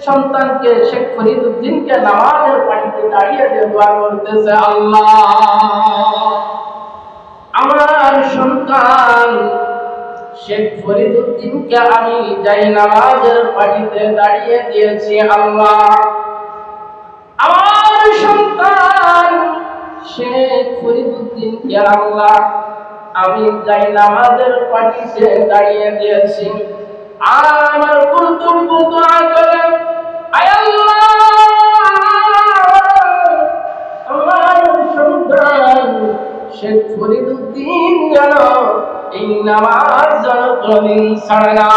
সন্তানকে শেখ ফরিদউদ্দিনকে নামাজের পানিতে দাঁড়িয়ে দিয়ে দোয়া করতেছে, আল্লাহ আমার সন্তান শেখ ফরিদউদ্দিনকে আমি যাই নামাজের পানিতে দাঁড়িয়ে দিয়েছি, আল্লাহ আমার সন্তান শেখ ফরিদউদ্দিনকে আল্লাহ আমি যাই নামাজের পানিতে দাঁড়িয়ে দিয়েছি, আমার কর্তব্য দোয়া করে আয় আল্লাহ আমার সন্তান শেখ ফরিদউদ্দিন যেন এই নামাজ যেন কোনদিন ছাড়ে না।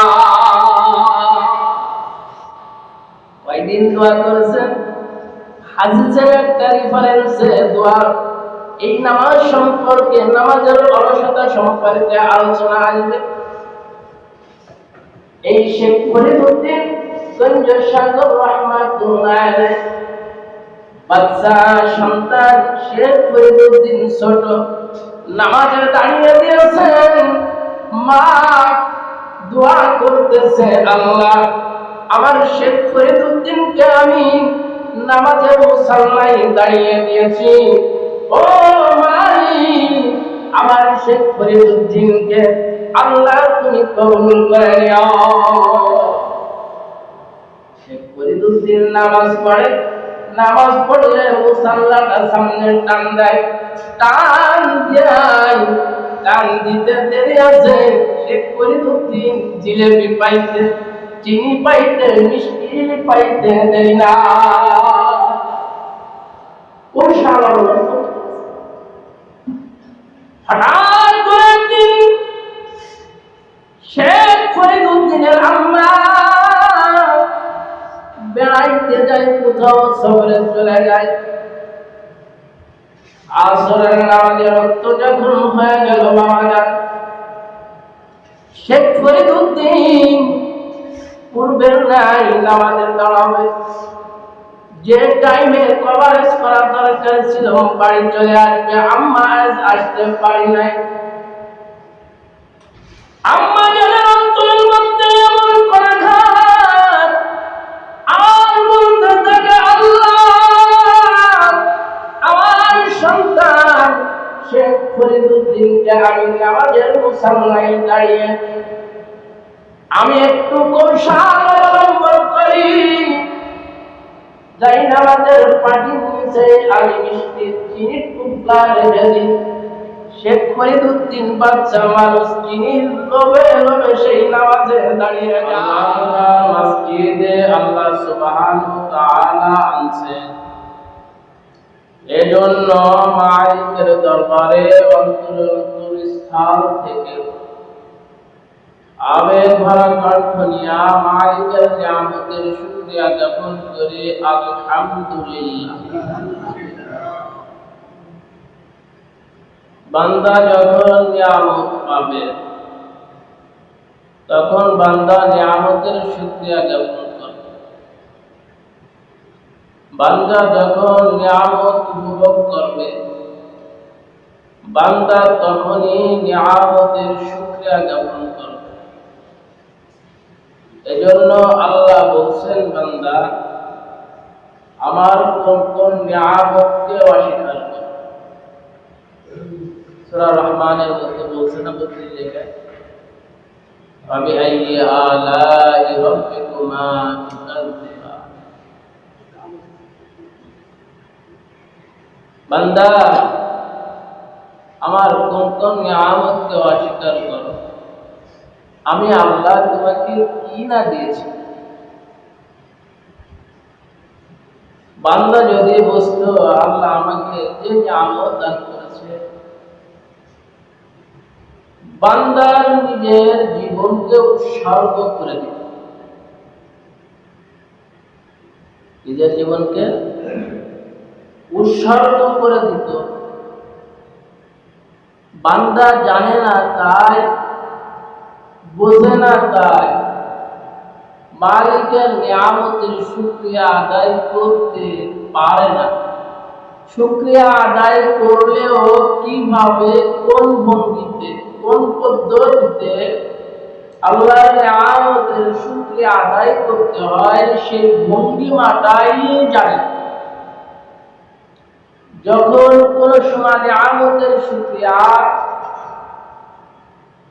কয়দিন দোয়া করেছেন? হাদিসের একটা রেফারেন্সে দোয়া এই নামাজ সম্পর্কে, নামাজের অলসতা সম্পর্কে আলোচনা আসবে। এই শেখ ফরিদউদ্দিন গঞ্জ সাগর রহমাতুল্লাহ আলাইহি বাচ্চা সন্তান শেখ ফরিদউদ্দিন ছোট নামাজে দাঁড়িয়ে দিয়েছেন, মা দোয়া করতেছে, আল্লাহ আমার শেখ ফরিদউদ্দিনকে আমি নামাজে মুসাল্লায় দাঁড়িয়ে দিয়েছি, ও মালিক আমার শেখ ফরিদউদ্দিনকে আল্লাহ তুমি কবুল করে নিও। শেখ ফরিদউদ্দিন নামাজ পড়ে, নামাজ পড়লে মুসাল্লাটা সামনে টান দেয়, টান দেয়, টান দিতে দেরি আছে শেখ ফরিদউদ্দিন জিলেবি পাইতে, চিনি পাইতে, মিষ্টি পাইতে দেরি না। হঠাৎ করে একদিন শেখ ফরিদউদ্দিনের আম্মা বেড়াইতে যায়, কোথাও সফরে চলে যায়। আসরের নামাজের রক্ত যখন হয়ে গেল বাবা যান, শেখ ফরিদউদ্দিন পূর্বের নাই নামাজে দাঁড়াবে, যে টাইমে কভারেজ করা দরকার ছিল বাড়ি চলে আসবে, আম্মা আজ আসতে পারি নাই। আম্মা জানের অন্তরের মধ্যে এমন করে ঘাত আর বলতে থাকে, আল্লাহ আমার সন্তান শেখ ফরিদউদ্দিনকে আমি নামাজের মুসাল্লায় দাঁড়িয়ে আমি একটু কৌশল অবলম্বন করি, যাই নামাজের পানির নিচে আমি মিষ্টি চিনির টুকরা রেখে দিই। শেখ ফরিদউদ্দিন বাচ্চা মানুষ চিনির লোভে লোভে সেই নামাজে দাঁড়িয়ে যায়। মসজিদে আল্লাহ সুবহানাহু ওয়া তাআলা আনছেন, এজন্য মালিকের দরবারে অন্তরস্থল থেকে আবেগ ভরা কণ্ঠ নিয়ে মালিকের নিয়ামতের শুকরিয়া জ্ঞাপন করে আলহামদুলিল্লাহ। বান্দা যখন নিয়ামত পাবে তখন বান্দা নিয়ামতের শুকরিয়া জ্ঞাপন করবে। বান্দা যখন নিয়ামত উপভোগ করবে বান্দা তখনই নিয়ামতের শুকরিয়া জ্ঞাপন করবে। এজন্য আল্লাহ বলছেন, বান্দা আমার কোন কোন নিয়ামতকে অস্বীকার করে। সূরা রহমানের মধ্যে বলছেন না 32 জায়গায়, ফাবিআইয়ি আলাই রাব্বিকুমা তুকাযযিবান। বান্দা আমার কোন কোন নিয়ামতকে অস্বীকার করো, আমি আল্লাহ তোমাকে কি না দিয়েছি। বান্দা যদি বুঝতো আল্লাহ আমাকে যে নিয়ামত দান করেছে, বান্দার নিজের জীবনকে উৎসর্গ করে দিত, নিজের জীবনকে উৎসর্গ করে দিত। বান্দা জানে না তাই, বোঝে না তাই, মালিকের নিয়ামতের শুকরিয়া আদায় করতে পারে না। শুকরিয়া আদায় করলেও কিভাবে, কোন ভঙ্গিতে, কোন পদ্ধতিতে আল্লাহর নিয়ামতের শুকরিয়া আদায় করতে হয় সেই ভঙ্গিমাটাই জানি। যখন কোন সময় নিয়ামতের শুকরিয়া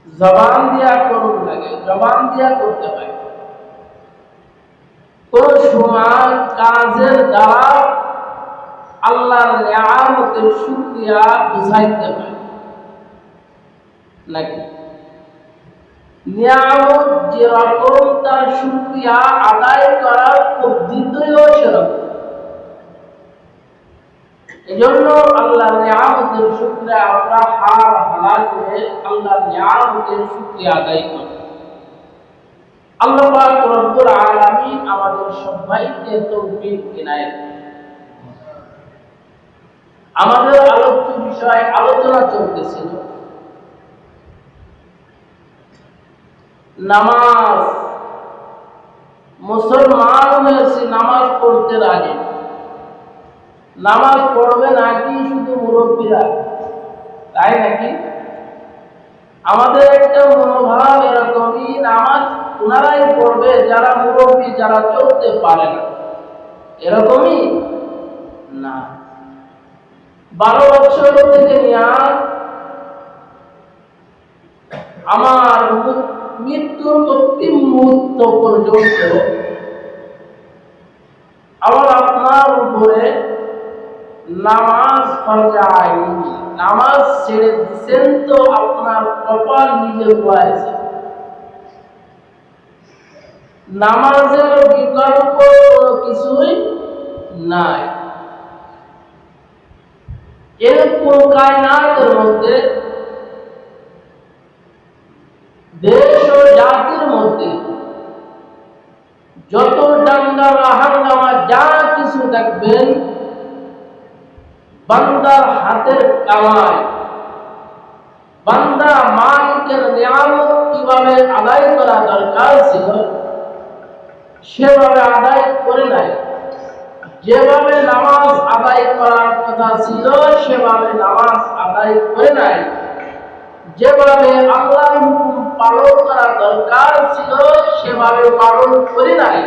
জবান দিয়া করুন লাগে, জবান দিয়া করতে হয়। কোন সময় কাজের দ্বারা আল্লাহর নিয়ামতের শুকরিয়া বুঝাইতে হয় নাকি? নিয়ামত যেরকম তার শুকরিয়া আদায় করার পদ্ধতিও সেরকম। এজন্য আল্লাহর নিয়ামতের শুকরিয়া আমরা হালা করে আল্লাহর নিয়ামতের শুকরিয়া আদায় করি। আল্লাহ পাক রব্বুল আলামিন আমাদের সবাইকে তৌফিক ইনায়েত। আমাদের আলোচ্য বিষয় আলোচনা চলতেছিল নামাজ। মুসলমান হয়েছে নামাজ পড়তে রাজি, নামাজ পড়বে নাকি শুধু মুরব্বীরা, তাই নাকি? আমাদের একটা মনোভাব এরকমই, নামাজ ওনারাই পড়বে যারা মুরব্বী, যারা চলতে পারে না, এরকমই না। 12 বছর থেকে নিয়ে আমার মৃত্যুর অন্তিম মুহূর্ত পর্যন্ত আমার আপনার উপরে নামাজ ফরজ আইন, নামাজ ছেড়ে দিচ্ছেন তো আপনার কপাল নিজে হয়েছে। নামাজের বিকল্প কোনো কিছুই নাই। এরকম কায়নাতের মধ্যে, দেশ ও জাতির মধ্যে যত দাঙ্গা হাঙ্গামা যা কিছু দেখবেন, বান্দার হাতের কামাই, বান্দা মালিকের নিয়ামত কিভাবে আদায় করা দরকার ছিল সেভাবে আদায় করে নাই। যেভাবে নামাজ আদায় করার কথা ছিল সেভাবে নামাজ আদায় করে নাই। যেভাবে আল্লাহর হুকুম পালন করা দরকার ছিল সেভাবে পালন করে নাই।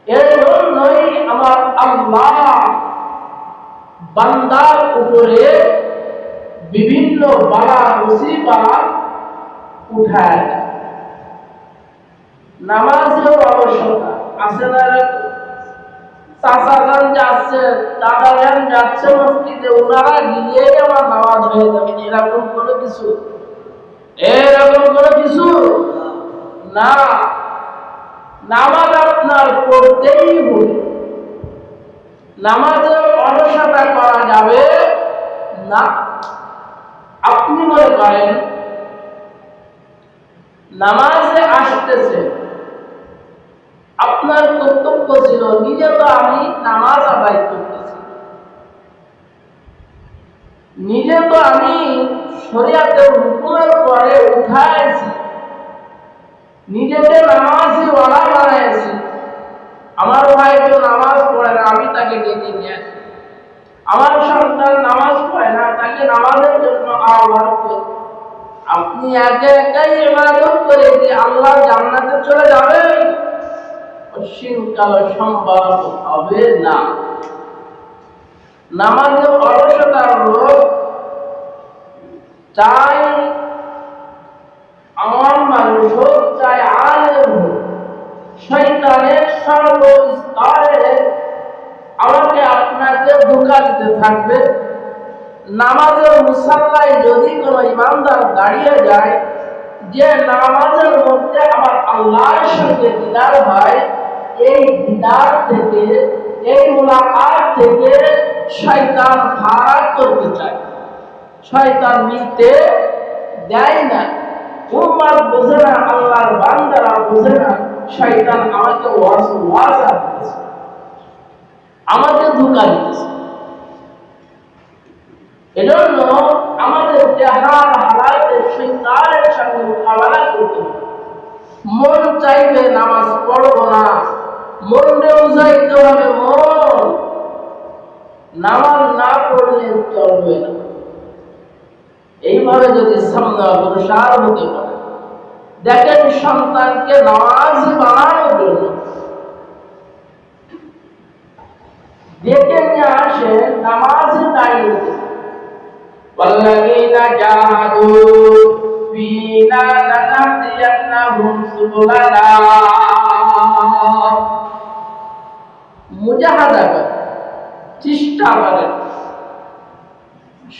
এর জন্যই আমার আল্লাহ বান্দার উপরে বিভিন্ন বালা মুসিবত উঠায়। নামাজের অলসতা আছে না? চাচাজান যাচ্ছে, দাদাজান যাচ্ছে মসজিদে, ওনারা গিয়ে আমার নামাজ হয়ে যাবে, এরকম কোনো কিছু, এরকম কোনো কিছু না। নামাজ আপনার পড়তেই হবে। নামাজের অলসতা করা যাবে না। আপনি মনে করেন নামাজে আসতেছে, আপনার কর্তব্য ছিল নিজে তো আমি নামাজ আদায় করতেছি, নিজে তো আমি শরিয়াতের হুকুমের পরে উঠাইছি, নিজেকে নামাজি ওয়ালা বানাইছি। আমার ভাই তো নামাজ পড়ে না, আমি তাকে ডেকে নিয়ে আসি। আমার সন্তান নামাজ পড়ে না, তাকে নামাজের জন্য আহ্বান করি। আপনি একে একাই ইবাদত করে কি আল্লাহ জান্নাতে চলে যাবেন? অসীমকাল সম্ভব হবে না। নামাজে অলসতার লোক চাই আমার মানুষ হোক, চাই আলেম হোক, শয়তানের সর্বস্তরে আমাকে আপনাকে ধোঁকা দিতে থাকবে। নামাজের মুসাল্লায় যদি কোনো ইমানদার দাঁড়িয়ে যায় যে নামাজের মধ্যে আমার আল্লাহর সঙ্গে দিদার হয়, এই দিদার থেকে, এই মুলাকাত থেকে শয়তান ফারাক করতে চায়, শয়তান নিতে দেয় না। উম্মাত বোঝে না, আল্লাহর বান্দারা বোঝে না, শয়তান আমাকে ওয়াসওয়াসা দিতেছে, আমাকে ধোঁকা দিতেছে। এজন্য আমাদের দেহার হালাতে শয়তানের সঙ্গে মোকাবেলা করতে হবে। মন চাইবে নামাজ পড়বো না, মনকে বুঝাইতে হবে মন নামাজ না পড়লে চলবে না। এইভাবে যদি সামনে অগ্রসর হতে পারে, দেখেন সন্তানকে নামাজি বানানোর জন্য ডেকে নিয়ে আসে নামাজে দাঁড়িয়ে والذين جاهدوا فينا لنهدينهم سبلنا মুজাহাদা করেন, চেষ্টা করেন।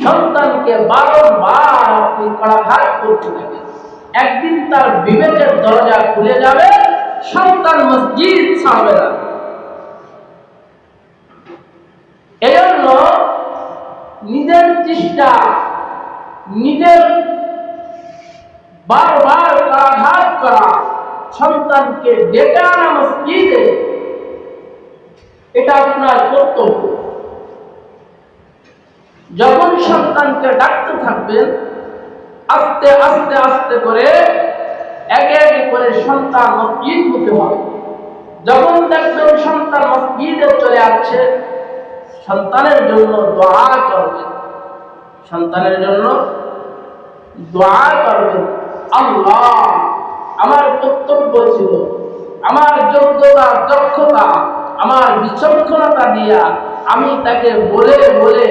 সন্তানকে বারবার আপনি কড়াঘাত করতে থাকেন, একদিন তার বিবেকের দরজা খুলে যাবে, সন্তান মসজিদ ছাড়বে না। এজন্য নিজের চেষ্টা, নিজের বারবার কড়াঘাত করা, সন্তানকে ডেকে আনা মসজিদে, এটা আপনার কর্তব্য। যখন সন্তানকে ডাকতে থাকবেন, আস্তে আস্তে আস্তে করে একে একে করে সন্তান মসজিদ হতে হবে। যখন দেখবেন সন্তান মসজিদে চলে আসছে, সন্তানের জন্য দোয়া করবেন, সন্তানের জন্য দোয়া করবেন। আল্লাহ, আমার কর্তব্য ছিল, আমার যোগ্যতা দক্ষতা, আমার বিচক্ষণতা দিয়া আমি তাকে বলে বলে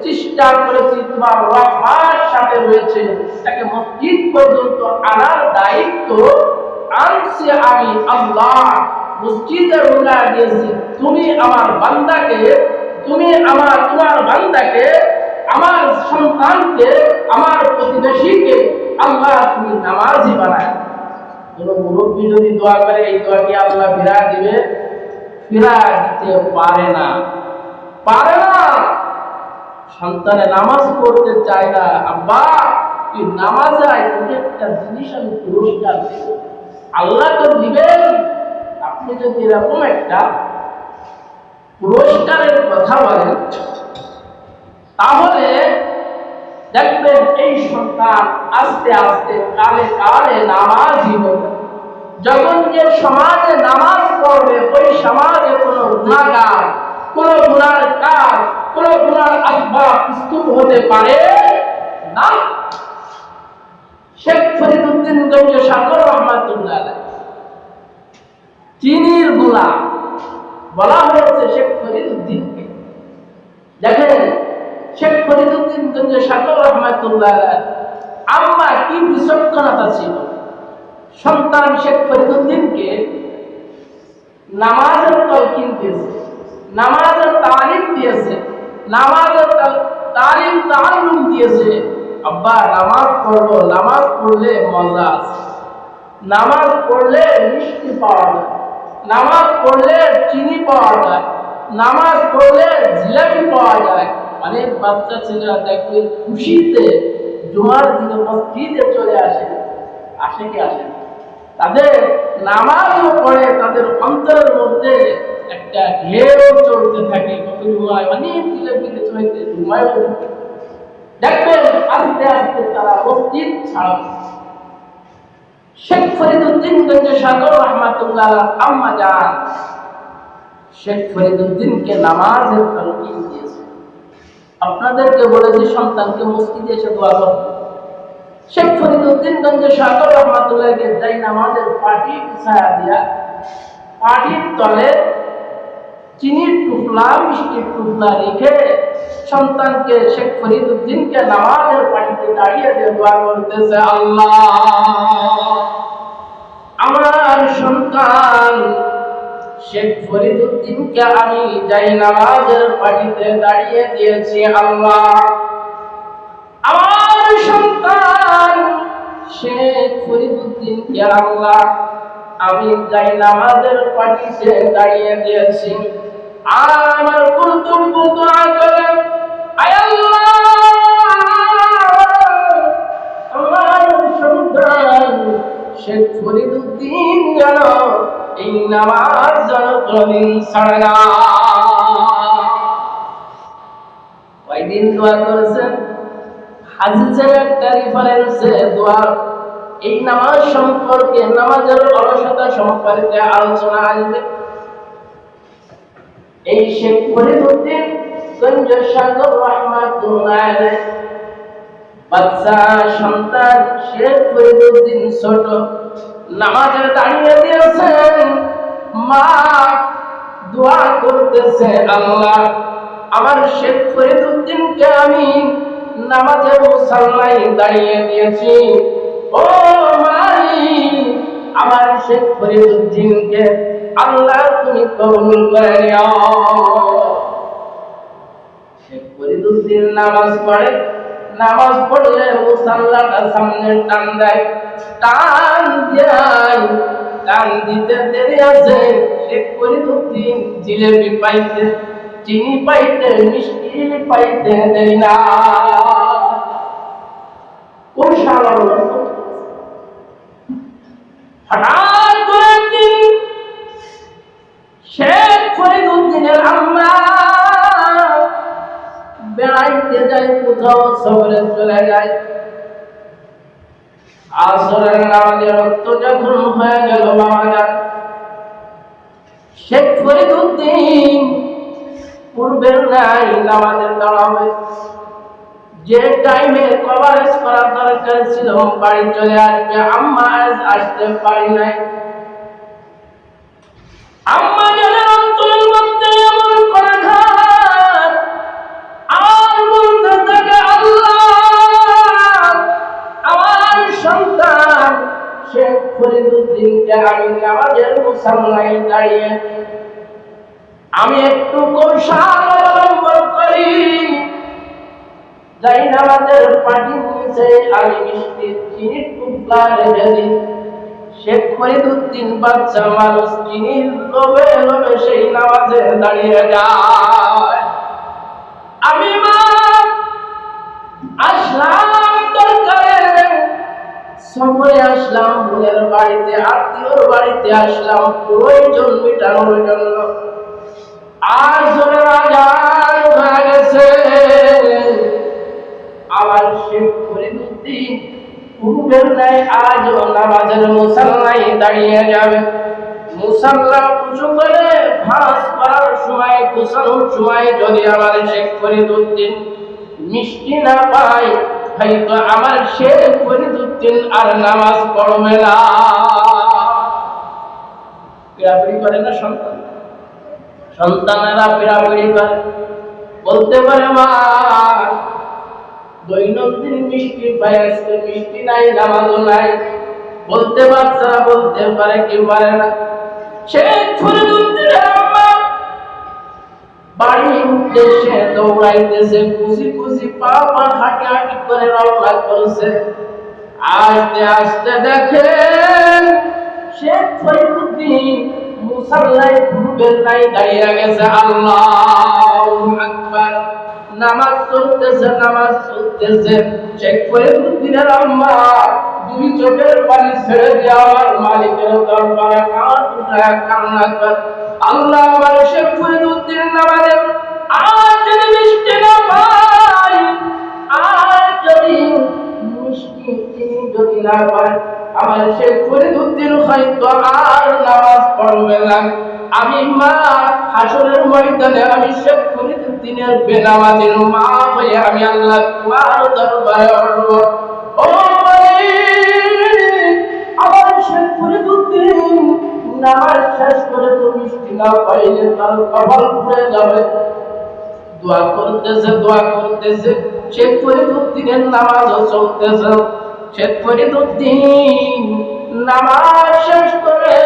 চেষ্টা করেছি, তোমার রহমার সাথে রয়েছে, তাকে মসজিদ পর্যন্ত আনার দায়িত্ব আনছি আমি। আল্লাহ, মসজিদে রোজা দিয়েছি, তুমি আমার বান্দাকে, তুমি তোমার বান্দাকে, আমার সন্তানকে, আমার প্রতিবেশীকে আল্লাহ তুমি নামাজি বানায়। কোন মুরব্বী যদি দোয়া করে, এই দোয়া কি আল্লাহ ফিরা দিবে? ফিরা দিতে পারে না, পারে না। সন্তানে নামাজ পড়তে চায় না, আব্বা তুই নামাজ আয়, তোকে একটা জিনিস আমি পুরস্কার দেব। আল্লাহ তো দিবেন। আপনি যদি এরকম একটা পুরস্কারের কথা বলেন, তাহলে দেখবেন এই সন্তান আস্তে আস্তে কালে কালে নামাজি হবে। যখন যে সমাজে নামাজ পড়বে, ওই সমাজে কোনো গুনাহগার, কোনো গুনার কাজ, কোনো গুনার আসবাব স্তূপ হতে পারে না। শেখ ফরিদউদ্দিন গঞ্জ সাগর রহমাতুল্লাহ আলাইহি, চিনির গোলা বলা হয়েছে শেখ ফরিদউদ্দিনকে। দেখেন শেখ ফরিদউদ্দিন গঞ্জ সাগর রহমাতুল্লাহ আলাইহি আম্মা কি বিচক্ষণতা ছিল। সন্তান শেখ ফরিদউদ্দিনকে নামাজের তালকিন দিয়েছে, নামাজের তালিম দিয়েছে, নামাজের তালিম তাআল্লুম দিয়েছে। আব্বা নামাজ পড়ো, নামাজ পড়লে মজা আছে, নামাজ পড়লে মিষ্টি পাওয়া যায়, নামাজ পড়লে চিনি পাওয়া যায়, নামাজ পড়লে জিলাপি পাওয়া যায়। অনেক বাচ্চা ছেলেরা দেখবে খুশিতে জুমার দিনে মসজিদে চলে আসে, আসে কি আসে? তাদের নামাজও পড়ে, তাদের অন্তরের মধ্যে একটা ঢেউ চলতে থাকে, কত জুমায় অনেক জিলাপিতে চলতে জুমায় দেখবেন আস্তে আস্তে তারা মসজিদ ছাড়বে। শেখ ফরিদউদ্দিন গঞ্জ সাগর রহমাতুল্লাহ আম্মা জান শেখ ফরিদউদ্দিনকে নামাজের তালকিন দিয়েছে। আপনাদেরকে বলেছি সন্তানকে মসজিদে এসে দোয়া করতে। শেখ ফরিদউদ্দিন গঞ্জ সাগর রহমাতুল্লাহকে যাই নামাজের পাটি বিছায়া দিয়া, পাটির তলে চিনির টুকলা, মিষ্টির টুকলা রেখে সন্তানকে শেখ ফরিদউদ্দিনকে নামাজের পাটিতে দাঁড়িয়ে দিয়ে দোয়া করতেছে, আল্লাহ আমার সন্তান শেখ ফরিদউদ্দিনকে আমি যাই নামাজের পাটিতে দাঁড়িয়ে দিয়েছি, আল্লাহ আমার সন্তান শেখ ফরিদউদ্দিনকে আল্লাহ আমি যাই নামাজের পাটিতে দাঁড়িয়ে দিয়েছি। আমার কর্তব্য দোয়া করে, আয় আল্লাহ আমার সন্তান শেখ ফরিদউদ্দিন যেন এই নামাজ যেন কোনদিন ছাড়ে না। কয়দিন দোয়া করেছেন? হাদিসের একটা রেফারেন্সে দোয়া, এই নামাজ সম্পর্কে, নামাজের অলসতা সম্পর্কে আলোচনা আসবে। এই শেখ ফরিদউদ্দিন গঞ্জ সাগর রহমাতুল্লাহ আলাইহি বাচ্চা সন্তান শেখ ফরিদুদ্দিন ছোট নামাজে দাঁড়িয়ে দিয়েছেন। মা দোয়া করতেছে, আল্লাহ আমার শেখ ফরিদুদ্দিনকে আমি নামাজে মুসাল্লায় দাঁড়িয়ে দিয়েছি, ও মালিক আমার শেখ ফরিদুদ্দিনকে আল্লাহ তুমি কবুল করে নিও। শেখ ফরিদুদ্দিন নামাজ পড়ে, নামাজ পড়লে মুসাল্লাটা সামনে টান দেয়, টান দেয়, টান দিতে দেরি আছে। শেখ ফরিদুদ্দিন জিলেবি পাইতে, চিনি পাইতে, মিষ্টি পাইতে দেরি না। হঠাৎ করে একদিন শেখ ফরিদুদ্দিনের আম্মা বেড়াইতে যায়, কোথাও সফরে চলে যায়। আসরের নামাজের রক্ত যখন হয়ে গেল, বাবা যান শেখ ফরিদুদ্দিন পূর্বের নাই নামাজে দাঁড়াবে। যে টাইমে কভারেজ করার দরকার ছিল বাড়ি চলে আসবে, আম্মা আজ আসতে পারি নাই। আম্মা জানের অন্তরের মধ্যে এমন করে ঘাত আর বলতে থাকে, আল্লাহ আমার সন্তান শেখ ফরিদুদ্দিনকে আমি নামাজের মুসাল্লায় দাঁড়িয়ে আমি একটু কৌশল অবলম্বন করি, যাই নামাজের পাটির নিচে আমি মিষ্টি চিনির টুকরা রেখে দিই। শেখ ফরিদুদ্দিন বাচ্চা মানুষ, চিনির লোভে লোভে সেই নামাজে দাঁড়িয়ে যায়। আমি মা আসলাম দরকারে, সফরে আসলাম, বোনের বাড়িতে আত্মীয়র বাড়িতে আসলাম প্রয়োজন মেটানোর জন্য। আর জোরে আজান হয়ে গেছে, আমার শেখ ফরিদুদ্দিন পূর্বের ন্যায় আজও নামাজের মুসাল্লায় দাঁড়িয়ে যাবে। মুসাল্লা উঁচু করে ভাঁজ করার সময়, গোছানোর সময় যদি আমার শেখ ফরিদুদ্দিন মিষ্টি না পায়, হয়তো আমার শেখ ফরিদুদ্দিন আর নামাজ পড়বে না। পিড়াপিড়ি করে না সন্তান, সন্তানেরা পিড়াপিড়ি করে, বলতে পারে মা দৈনন্দিন মিষ্টি পাই, আজকে মিষ্টি নাই, নামাজও নাই। বলতে বাচ্চারা বলতে পারে, কেউ পারে না। শেখ ফরিদুদ্দিনের আম্মা বাড়ির উদ্দেশ্যে দৌড়াইতেছে, খুশি খুশি পা পা হাঁটি হাঁটি করে রওনা করছে। আস্তে আস্তে দেখেন শেখ ফরিদুদ্দিন মুসাল্লায় পূর্বের নাই দাঁড়িয়ে গেছে। আল্লাহু আকবার। নামাজ চলতেছে, নামাজ চলতেছে। শেখ ফরিদুদ্দিনের আম্মা দুই চোখের পানি ছেড়ে দিয়ে আমার মালিকের দরবারে হাত উঠায় কান্না করে, আল্লাহ আমার শেখ ফরিদুদ্দিন নামাজে আর যদি মিষ্টি না পাই, আর যদি মিষ্টি চিনি যদি না পাই, আমার শেখ ফরিদুদ্দিন হয়তো আর নামাজ পড়বে না। আমি মা হাসরের ময়দানে আমি শেখ ফরিদুদ্দিনের বেনামাজির মা হয়ে আমি আল্লাহ তোমার দরবারে উঠব। ও আমার শেখ ফরিদুদ্দিন নামাজ শেষ করে তো মিষ্টি না পাইলে তার কপাল পুড়ে যাবে। দোয়া করতেছে, দোয়া করতেছে, শেখ ফরিদুদ্দিনের নামাজও চলতেছে। শেখ ফরিদুদ্দিন নামাজ শেষ করে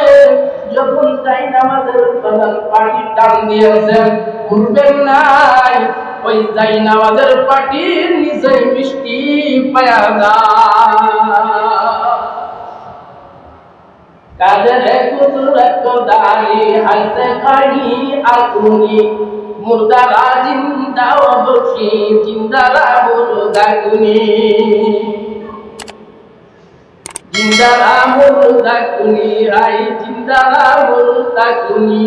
যখন তাই নামাজের প্রধান পাটি টান দিয়েছেন, উঠবেন নাই, ওই যাই নামাজের পাটির নিচে মিষ্টি পায়া যায়। কাদের কুদরত দারি হাসে খাড়ি আগুনি, মুর্দারা জিন্দা বসি, জিন্দারা মুর্দা গুনি, জিন্দারা মুর্দা গুনি, হাই জিন্দারা মুর্দা গুনি।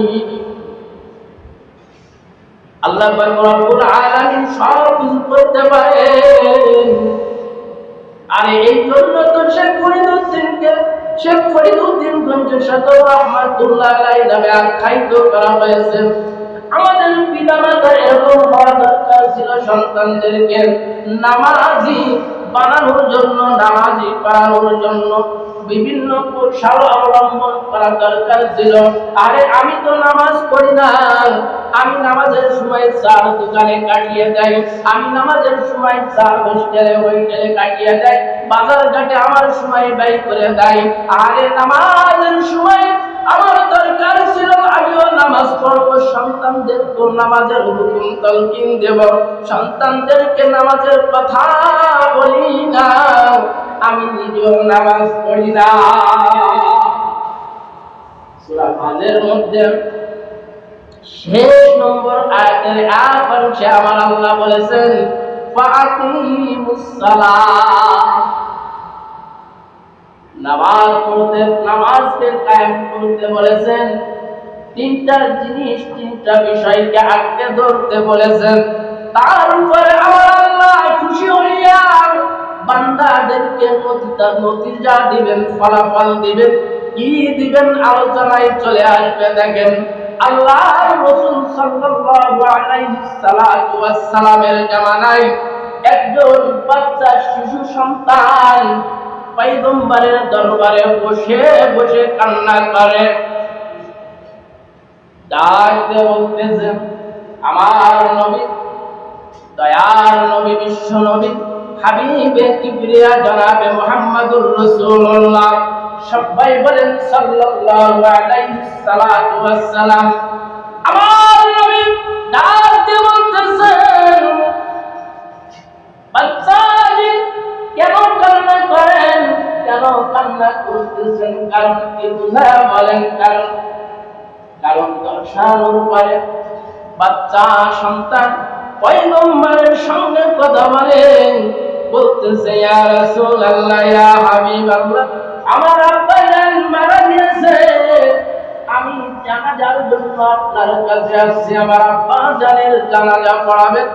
আল্লাহ রব্বুল আলামিন সব কিছু করতে পারে। আর এই জন্য তো শেখ ফরিদুদ্দিনগঞ্জ সদর রহমাতুল্লাহ আলাইহি নামে আখ্যায়িত করা হয়েছে। আমাদের পিতামাতার এরকম হওয়া দরকার ছিল, সন্তানদেরকে নামাজি বানানোর জন্য, নামাজি বানানোর জন্য বিভিন্ন কৌশল অবলম্বন করা দরকার ছিল। আরে আমি তো নামাজ পড়ি না, আমি নামাজের সময় চার দোকানে কাটিয়ে দেয়, আমি নামাজের সময় চার হোস্টেলে ওইটেলে কাটিয়ে দেয়, বাজার ঘাটে আমার সময় ব্যয় করে দেয়। আরে নামাজের সময় আমার দরকার ছিল আমিও নামাজ পড়বো, সন্তানদেরকে নামাজের হুকুম তালকিন দেব, সন্তানদেরকে নামাজের কথা বলি না, আমি নিজেও নামাজ পড়ি না। সূরা ফাজরের মধ্যে শেষ নম্বর আয়াতের এক অংশে আমার আল্লাহ বলেছেন ফাতিমুস সালাহ, নামাজ পড়তে, নামাজকে কায়েম করতে বলেছেন। তিনটা জিনিস, তিনটা বিষয়কে আঁকড়ে ধরতে বলেছেন। তার উপরে আমার আল্লাহ খুশি হইয়া বান্দাদেরকে নতিজা দিবেন, ফলাফল দিবেন। কি দিবেন আলোচনায় চলে আসবে। দেখেন আল্লাহর রাসূল সাল্লাল্লাহু আলাইহি সাল্লামের জামানায় একজন বাচ্চা শিশু সন্তান পয়গম্বরের দরবারে বসে বসে কান্না করে, ডাক দিয়ে বলতেছে, আমার নবী, দয়ার নবী, বিশ্ব নবী, হাবিবে কিবরিয়া জনাবে মুহাম্মদুর রাসূলুল্লাহ, সবাই বলেন সাল্লাল্লাহু আলাইহি সাল্লাম। আমার নবী ডাক দিয়ে বলতেছেন, বাচ্চাজি কেন কান্না করেন, কেন কান্না করতেছেন, কারণ কি বুঝা বলেন? কারণ দর্শানোর পরে বাচ্চা সন্তান পয়গম্বরের সঙ্গে কথা বলতেছে, ইয়া রাসূলুল্লাহ, ইয়া হাবিবাল্লাহ, আমার আব্বা জান মারা গিয়েছে, আমি জানাজার জন্য আপনার কাছে আসছি, আমার আব্বা জানের জানাজা পড়াবেন।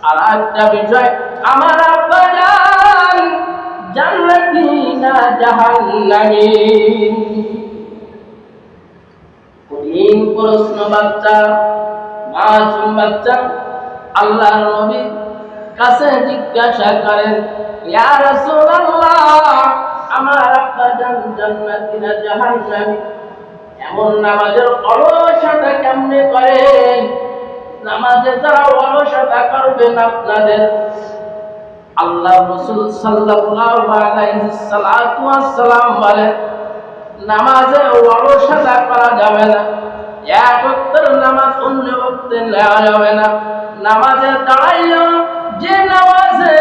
আর একটা বিষয়, আমার আব্বা জান জান্নাতি না জাহান্নামী? কঠিন প্রশ্ন। বাচ্চা, মাসুম বাচ্চা আল্লাহর নবীর কাছে জিজ্ঞাসা করেন, ইয়া রাসূলুল্লাহ, আমার আব্বা জান জান্নাতি না জাহান্নামী? এমন নামাজের অলসতা কেমনে করেন? নামাজে যারা অলসতা করবেন আপনাদের, আল্লাহ রাসূল সাল্লাল্লাহু আলাইহি সাল্লাম বলেন, নামাজে অলসতা করা যাবে না। এক ওয়াক্তের নামাজ অন্য ওয়াক্তে নেওয়া যাবে না। নামাজে দাঁড়াইলেও যে নামাজে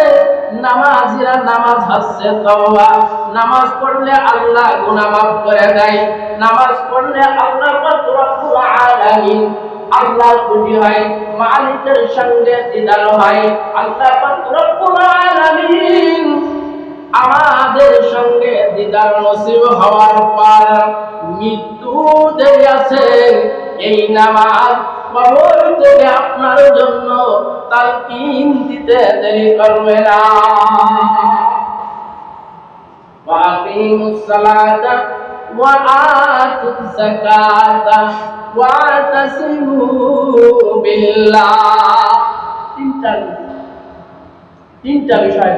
নামাজিরা নামাজ হচ্ছে তওবা, নামাজ পড়লে আল্লাহ গুনাহ মাফ করে দেয়, নামাজ পড়লে আল্লাহ রব্বুল আলামিন আল্লাহ খুশি হয়, মালিকের সঙ্গে দিদার হয়। আল্লাহ রব্বুল আলামিন আমাদের সঙ্গে দিদার নসিব হওয়ার পর মৃত্যু দেরি আছে। এই নামাজ কবর থেকে আপনার জন্য তালকিন দিতে দেরি করবে না। ওয়াকিমুস সালাতা ওয়া আতুজ যাকাতা ওয়াতাসিমু বিল্লাহ। তিনটা বিষয়।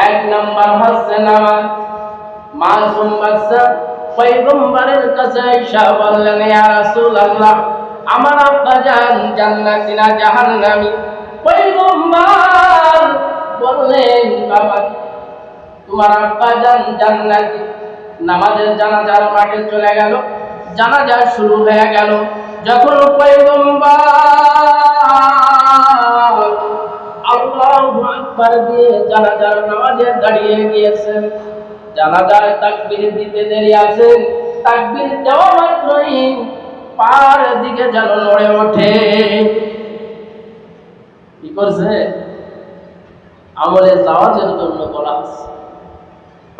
এক নাম্বার হচ্ছে নামাজ। মাসুম বাচ্চা পয়গম্বরের কাছে আয়েশা বললেন, ইয়া রাসূলুল্লাহ, আমার আব্বা জান জান্নাতি না জাহান্নামী? পয়গম্বর বললেন, বাবা, তোমার আব্বা জান জান্নাতি। নামাজের জানাজার মাঠে চলে গেল, জানাজা শুরু হয়ে গেল। যখন পয়গম্বর আল্লাহু আকবার দিয়ে জানাজার নামাজে দাঁড়িয়ে গিয়েছেন, জানাজার তাকবীর দিতে দেরি আছে। তাকবীর দেওয়া মাত্রই পার দিকে যেন নড়ে ওঠে। কি করছে? আমলে জাওয়াজের জন্য বলা আছে।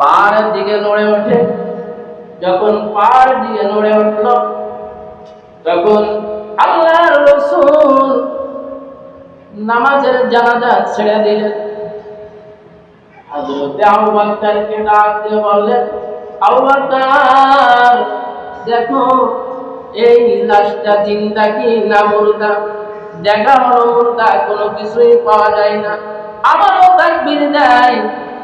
পার দিকে নড়ে ওঠে। যখন পার দিকে নড়ে উঠল, তখন আল্লাহর রাসূল নামাজের জানাজা ছেড়ে দিলেন। হযরত আবু বকরকে ডাক দিয়ে বললেন, আবু বকর, দেখো এই লাশটা জিন্দা কি না মুর্দা? দেখা হলো মুর্দা, কোনো কিছুই পাওয়া যায় না। আবারও তাকবীর দেয়,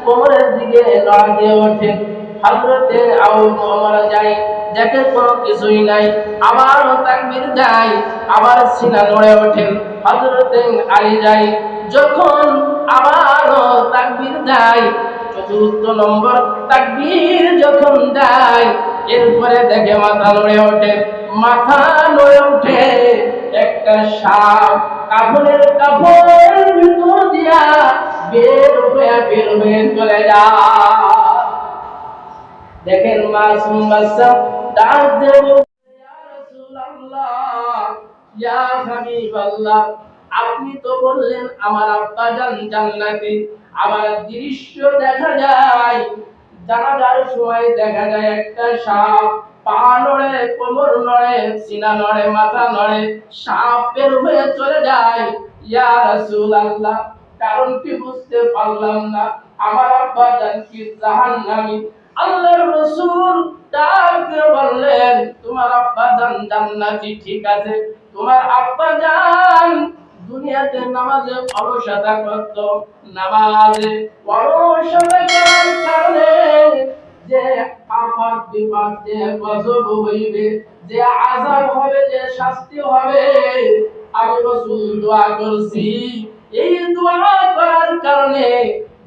কোমরের দিকে নড়া দিয়ে ওঠেন। হযরতে ওমর যায়, দেখে কোনো কিছুই নাই, আবারও তাকবীর দেয়, আবার সিনা নড়ে ওঠেন। হযরতে আলী যায়, যখন আবারও তাকবীর দেয়, চতুর্থ নম্বর তাকবীর যখন দেয়, এরপরে দেখে মাথা নড়ে ওঠে, মাথা নড়ে উঠে একটা সাপ কাপড়ের ভিতর দিয়া বের হয়ে চলে যায়। দেখেন মাসুম বাচ্চা ডাক দিয়ে বলছে, ইয়া রাসূলুল্লাহ, ইয়া হাবিবাল্লাহ, আপনি তো বললেন আমার আব্বাজান জান্নাতি, আমার দৃশ্য দেখা যায়, জানাজার সময় দেখা যায় একটা সাপ পা নড়ে, কোমর নড়ে, সিনা নড়ে, মাথা নড়ে, সাপ বের হয়ে চলে যায়। ইয়া রাসূলুল্লাহ, কারণ কি বুঝতে পারলাম না, আমার আব্বাজান কি জাহান্নামী? আল্লাহর রাসূল ডাক দিয়ে বললেন, তোমার আব্বাজান জান্নাতি ঠিক আছে, তোমার আব্বাজান দুনিয়াতে নামাজে অলসতা করত, নামাজে অলসতা করার কারণে যে আপদ বিপদ, যে গজব হইবে, যে আযাব হবে, যে শাস্তি হবে, আমি রাসূল দোয়া করছি, এই দোয়া করার কারণে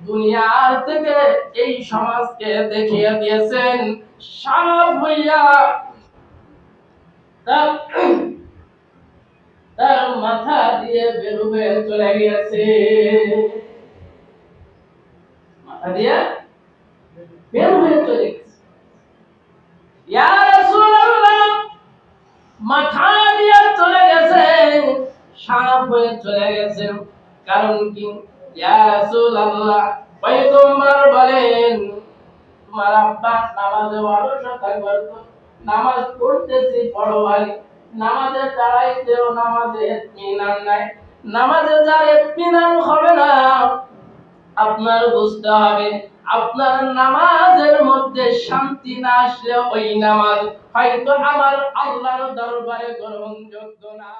দুনিয়ার থেকে এই সমাজকে দেখিয়ে দিয়েছেন সাপ হইয়া তার মাথা দিয়ে বের হয়ে চলে গেছে, মাথা দিয়ে বের হয়ে চলে গেছে। ইয়া রাসূলুল্লাহ, মাথা দিয়ে চলে গেছে, সাপ হয়ে চলে গেছে, কারণ কি? ইয়া রাসূলুল্লাহ, পয়গম্বর বলেন, তোমার আব্বা নামাজে অলসতা করত, নামাজ পড়তেছি বড় ভাই, নামাজে দাঁড়াইতেও নামাজে ইতমিনান নাই, নামাজে যার ইতমিনান হবে না, আপনার বুঝতে হবে আপনার নামাজের মধ্যে শান্তি না আসলে ওই নামাজ হয়তো আমার আল্লাহর দরবারে গ্রহণযোগ্য না।